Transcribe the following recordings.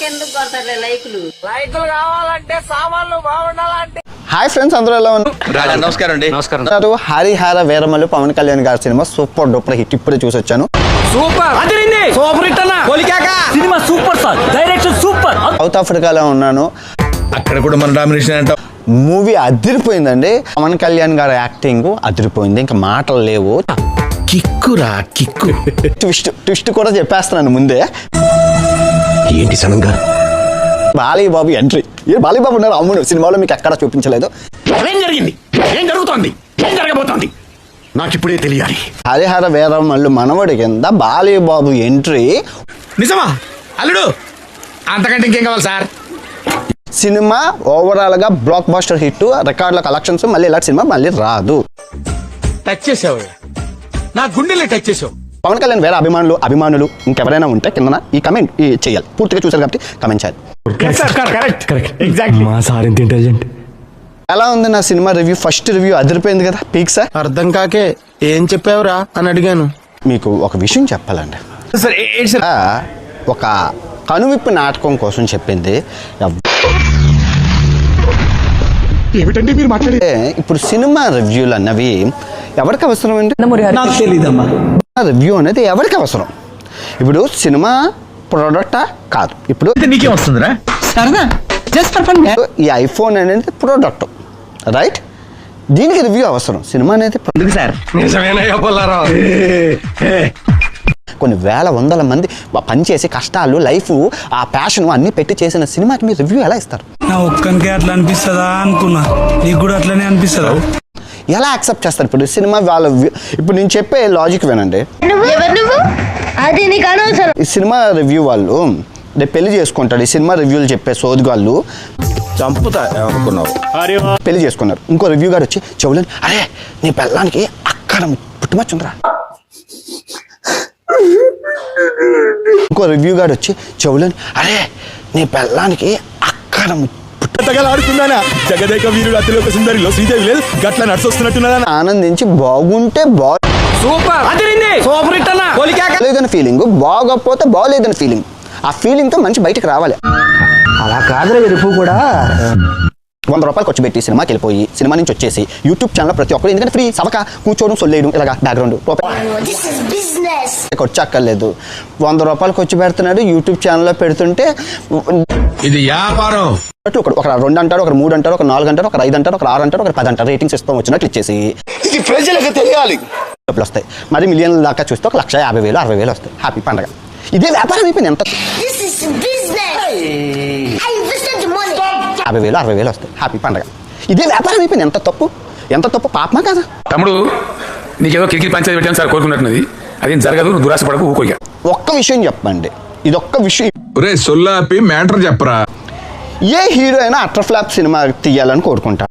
ఎందుకు కొడతారులే లైకులు కావాలంటే సామాన్లు బాగుండాలంటే. హాయ్ ఫ్రెండ్స్, అందరూ ఎలా ఉన్నారు? నమస్కారం అండి. నమస్కారం. హరిహర వీరమల్లు పవన్ కళ్యాణ్ గారి సినిమా సూపర్ డూపర్ హిట్. ఇప్పుడే చూసి వచ్చాను. సూపర్ అదిరింది. సూపర్ హిట్ అన్న. కొలికాక సినిమా super star, direction super. South ఆఫ్రికాలో ఉన్నాను. అక్కడ కూడా మన డామినేషన్ అంటాం. మూవీ అదిరిపోయిందండి. పవన్ కళ్యాణ్ గారి యాక్టింగ్ అదిరిపోయింది, ఇంకా మాటలు లేవు. కిక్కురా కిక్కు. ట్విస్ట్ కూడా చెప్పేస్తున్నాను ముందే. ఏంటి సనంగా బాలయ్యబాబు ఎంట్రీ. బాలయ్యబాబు ఉన్నారు అమ్ముడు సినిమాలో, మీకు ఎక్కడ చూపించలేదు. ఏం జరిగింది, ఏం జరుగుతోంది, ఏం జరగబోతోంది నాకు ఇప్పుడే తెలియాలి. హరిహర వీరమల్లు మనవడి కింద బాలయ్యబాబు ఎంట్రీ. నిజమా అల్లుడు? అంతకంటే ఇంకేం కావాలి సార్? సినిమా ఓవరాల్ గా బ్లాక్ బస్టర్ హిట్, రికార్డుల కలెక్షన్స్. మళ్ళీ ఇలాంటి సినిమా మళ్ళీ రాదు. టచ్ చేసావు, నా గుండెల్ని టచ్ చేసావు. పవన్ కళ్యాణ్ వేరే అభిమానులు ఇంకెవరైనా ఉంటే కింద ఈ కమెంట్ చేయాలి. పూర్తిగా చూసారు కాబట్టి కమెంట్ చేయాలి. మా సార్ ఇంత ఇంటెలిజెంట్. ఎలా ఉంది నా సినిమా రివ్యూ? ఫస్ట్ రివ్యూ అదిరిపోయింది కదా, పీక్ సార్. అర్థం కాకే ఏం చెప్పావురా అని అడిగాను. మీకు ఒక విషయం చెప్పాలండి. సార్ ఏంటి సార్? ఒక కనువిప్పు నాటకం కోసం చెప్పింది. ఏమిటండి మీరు మాట్లాడే? ఇప్పుడు సినిమా రివ్యూలు అన్నవి ఎవరికి అవసరం అండి? నాకు తెలీదమ్మా. రివ్యూ అనేది ఎవరికి అవసరం? ఇప్పుడు సినిమా ప్రోడక్టా కాదు. ఇప్పుడు నీకేం వస్తుందిరా? ఈ ఐఫోన్ అనేది ప్రోడక్ట్, రైట్? దీనికి రివ్యూ అవసరం. సినిమా అనేది సార్ నిజమేనయ్యా పుల్లారావు. కొన్ని వేల వందల మంది పనిచేసి కష్టాలు, లైఫ్, ఆ ప్యాషన్ అన్ని పెట్టి చేసిన సినిమాకి మీరు రివ్యూ ఎలా ఇస్తారు? నా ఒక్కనికే అట్లా అనిపిస్తుందా అనుకున్నా, నీకు కూడా అట్లనే అనిపిస్తుందా? ఎలా యాక్సెప్ట్ చేస్తారు? ఇప్పుడు సినిమా వాళ్ళ ఇప్పుడు నేను చెప్పే లాజిక్ వినండి. ఈ సినిమా రివ్యూ వాళ్ళు రేపు పెళ్లి చేసుకుంటాడు. ఈ సినిమా రివ్యూలు చెప్పే సోదిగాళ్ళు చంపుతా అనుకున్నావు. పెళ్లి చేసుకున్నారు. ఇంకో రివ్యూ గారు వచ్చి చెవులని, అరే నీ పెళ్ళానికి అక్కడ పుట్టుమచ్చుందిరా. ఇంకో రివ్యూ గారు వచ్చి చెవులని, అరే నీ పెళ్ళానికి అక్కడ ఆనందించి బాగుంటే బాగలేదని ఫీలింగ్, బాగోకపోతే బాగలేదని ఫీలింగ్. ఆ ఫీలింగ్ తో మంచి బయటకు రావాలి. అలా కాదురా ఎరుపు కూడా. 100 రూపాయలు ఖర్చు పెట్టి సినిమాకి వెళ్ళిపోయి సినిమా నుంచి వచ్చేసి యూట్యూబ్ ఛానల్ ప్రతి ఒక్కరు, ఎందుకంటే ఫ్రీ సవక కూర్చోవడం, సొల్లేయడం, ఇలాగా బ్యాక్గ్రౌండ్ ఖర్చు అక్కర్లేదు. 100 రూపాయలు ఖర్చు పెడుతున్నాడు, యూట్యూబ్ ఛానల్లో పెడుతుంటే ఇది వ్యాపారం. ఒక 2 అంటారు, ఒక 3 అంటారు, ఒక 4 అంటారు, ఒక 5 అంటారు, ఒక 6 అంటారు, ఒక 10 అంటారు. రేటింగ్స్ ఇస్తాం వచ్చినట్లు ఇచ్చేసి ఇది ప్రజలకు తెలియాలి. డబ్బులు వస్తాయి. మరి మిలియన్ల దాకా చూస్తే ఒక 1,50,000 60,000 వస్తాయి. హ్యాపీ పండగ. ఇదే వ్యాపారం అయిపోయింది. ఎంత 50,000 60,000 వస్తాయి. హ్యాపీ పండగ. ఇదే వ్యాపారం అయిపోయింది. ఎంత తప్పు పాపమా కాదా? తమ్ముడు నీకేదో కిరికిరి పంచాయతీ పెట్టాను సార్ కోరుకున్నట్టున్నది. అదేం జరగదు, నువ్వు దురాశ పడకు, ఊకోక. ఒక్క విషయం చెప్పండి, ఇదొక్క విషయం. సొల్లాపి మ్యాటర్ చెప్పరా. ఏ హీరో అయినా అట్టర్ ఫ్లాప్ సినిమా తీయాలని కోరుకుంటాడు.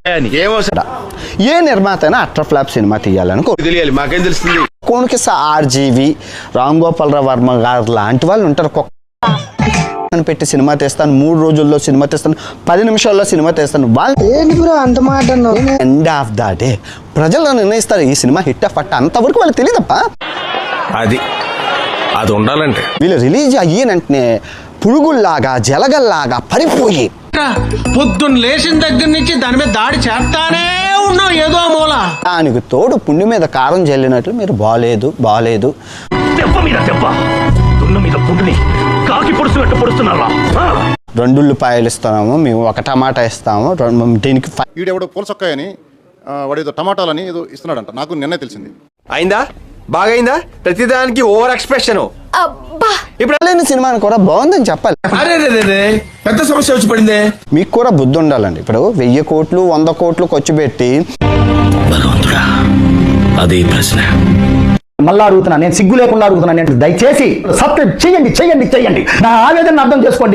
ఏ నిర్మాత అయినా అట్టర్ ఫ్లాప్ సినిమా తీయాలని తెలియాలి. మాకేం తెలుస్తుంది? కోనికి ఆర్జీవి, రామ్ గోపాల్ వర్మ గారు లాంటి వాళ్ళు ఉంటారు. పెట్టి సినిమా తీస్తాను, 3 రోజుల్లో సినిమా తీస్తాను, 10 నిమిషాల్లో సినిమా తీస్తాను. అంత మాట ఎండ్ ఆఫ్ ద డే ప్రజలు నిర్ణయిస్తారు ఈ సినిమా హిట్ ఫట్ట. అంతవరకు వాళ్ళకి తెలియదప్ప. అది ఉండాలంటే వీళ్ళు రిలీజ్ అయ్యేనంటనే పురుగుల్లాగా జలగల్లాగా పడిపోయి పొద్దున్న లేచిన దగ్గర నుంచి దాని మీద దాడి చేస్తానే ఉన్నావు ఏదో మూల. దానికి తోడు పుండి మీద కారం జల్లినట్లు మీరు బాలేదు. దెబ్బ మీద దెబ్బ, దున్న మీద పుండిని కాకి పొడుస్తున్నట్టు పొడుస్తున్నారా? 2 ఉల్లిపాయలు ఇస్తాము మేము, 1 టమాటా ఇస్తాము. దీనికి వీడెవడో పూలసొక్కాయని వాడేదో టమాటాలని ఏదో ఇస్తున్నాడంట. నాకు నిన్నే తెలిసింది. అయిందా? బాగైందా? ప్రతిదానికి ఓవర్ ఎక్స్ప్రెషన్. ఇప్పుడు లేని సినిమాని కూడా బాగుందని చెప్పాలి. అరే పెద్ద సమస్య వచ్చి పడిందే. మీకు కూడా బుద్ధి ఉండాలండి. ఇప్పుడు 1000 కోట్లు 100 కోట్లు ఖర్చు పెట్టి అదే ప్రశ్న మళ్ళా అడుగుతున్నా, నేను సిగ్గు లేకుండా అడుగుతున్నాను. దయచేసి సబ్స్క్రైబ్ చేయండి. నా ఆవేదన అర్థం చేసుకోండి.